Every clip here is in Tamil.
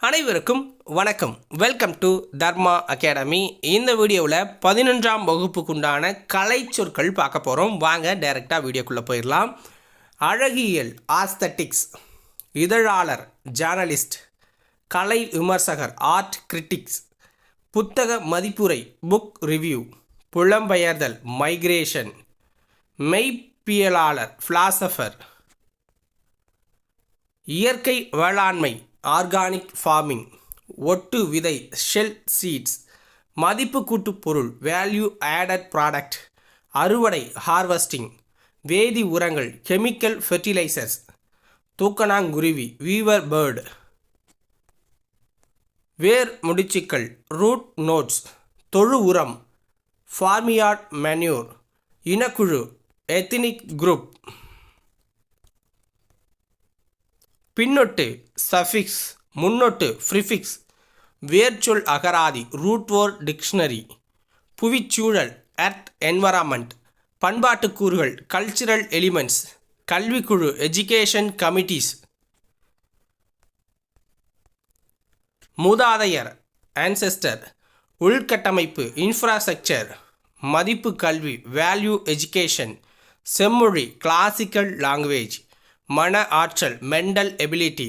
அனைவருக்கும் வணக்கம். Welcome to Dharma academy. இந்த வீடியோவில் 11ஆம் வகுப்புக்குண்டான கலை சொற்கள் பார்க்க போகிறோம். வாங்க டைரெக்டாக வீடியோக்குள்ளே போயிடலாம். அழகியல் ஆஸ்தட்டிக்ஸ், இதழாளர் ஜேர்னலிஸ்ட், கலை விமர்சகர் ஆர்ட் கிரிட்டிக்ஸ், புத்தக மதிப்புரை புக் ரிவ்யூ, புலம்பெயர்தல் மைக்ரேஷன், மெய்ப்பியலாளர் ஃபிலாசபர், இயற்கை வேளாண்மை ஆர்கானிக் ஃபார்மிங், ஒட்டு விதை ஷெல் சீட்ஸ், மதிப்பு கூட்டு பொருள் வேல்யூ ஆடட் ப்ராடக்ட், அறுவடை ஹார்வெஸ்டிங், வேதி உரங்கள் கெமிக்கல் ஃபெர்டிலைசர்ஸ், தூக்கணாங்குருவி வீவர் பேர்டு, வேர் முடிச்சுக்கள் ரூட் நோட்ஸ், தொழு உரம் ஃபார்மியார்ட் மேன்யூர், இனக்குழு எத்னிக் குரூப், பின்னொட்டு சஃபிக்ஸ், முன்னொட்டு ப்ரிஃபிக்ஸ், வேர்ச்சொல் அகராதி ரூட்வோர் டிக்ஷனரி, புவிச்சூழல் எர்த் என்வரான்மெண்ட், பண்பாட்டு கூறுகள் கல்ச்சுரல் எலிமெண்ட்ஸ், கல்விக்குழு எஜுகேஷன் கமிட்டிஸ், மூதாதையர் ஆன்செஸ்டர், உள்கட்டமைப்பு இன்ஃப்ராஸ்ட்ரக்சர், மதிப்பு கல்வி வேல்யூ எஜுகேஷன், செம்மொழி கிளாசிக்கல் லாங்குவேஜ், மன ஆற்றல் மென்டல் எபிலிட்டி,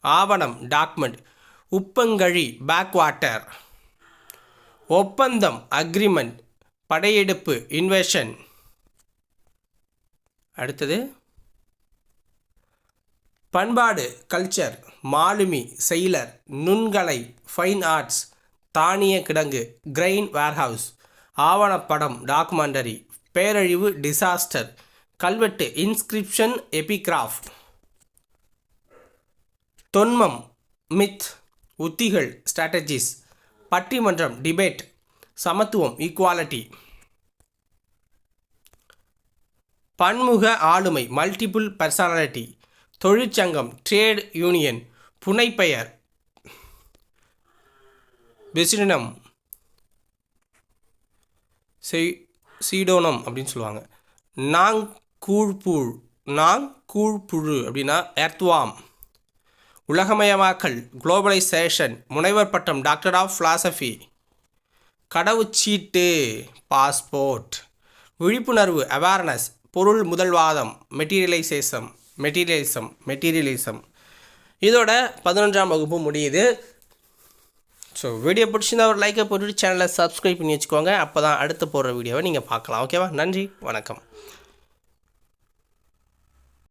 ஆவணம் டாக்குமெண்ட், உப்பங்கழி பேக்வாட்டர், ஒப்பந்தம் அக்ரிமெண்ட், படையெடுப்பு இன்வெஷன். அடுத்தது பண்பாடு கல்ச்சர், மாலுமி செயலர், நுண்கலை ஃபைன் ஆர்ட்ஸ், தானிய கிடங்கு கிரெயின் வேர்ஹவுஸ், ஆவணப்படம் டாக்குமெண்டரி, பேரழிவு டிசாஸ்டர், கல்வெட்டு இன்ஸ்கிரிப்ஷன் எபிகிராஃப், தொன்மம் மித், உத்திகள் ஸ்ட்ராட்டஜிஸ், பட்டிமன்றம் டிபேட், சமத்துவம் ஈக்குவாலிட்டி, பன்முக ஆளுமை மல்டிபிள் பர்சனாலிட்டி, தொழிற்சங்கம் ட்ரேட் யூனியன், புனைப்பெயர் பெசிடனம் சீடோனம் அப்படின்னு சொல்லுவாங்க. கூழ்புழு அப்படின்னா எர்த்வாம், உலகமயமாக்கல் குளோபலைசேஷன், முனைவர் பட்டம் டாக்டர் ஆஃப் ஃபிலாசபி, கடவுச்சீட்டு பாஸ்போர்ட், விழிப்புணர்வு அவேர்னஸ், பொருள் முதல்வாதம் மெட்டீரியலிசம். இதோட 11ஆம் வகுப்பு முடியுது. ஸோ வீடியோ பிடிச்சிருந்தா ஒரு லைக்கை போட்டுட்டு சேனலை சப்ஸ்கிரைப் பண்ணி வச்சுக்கோங்க. அப்போ தான் அடுத்து போடுற வீடியோவை நீங்கள் பார்க்கலாம். ஓகேவா? நன்றி, வணக்கம்.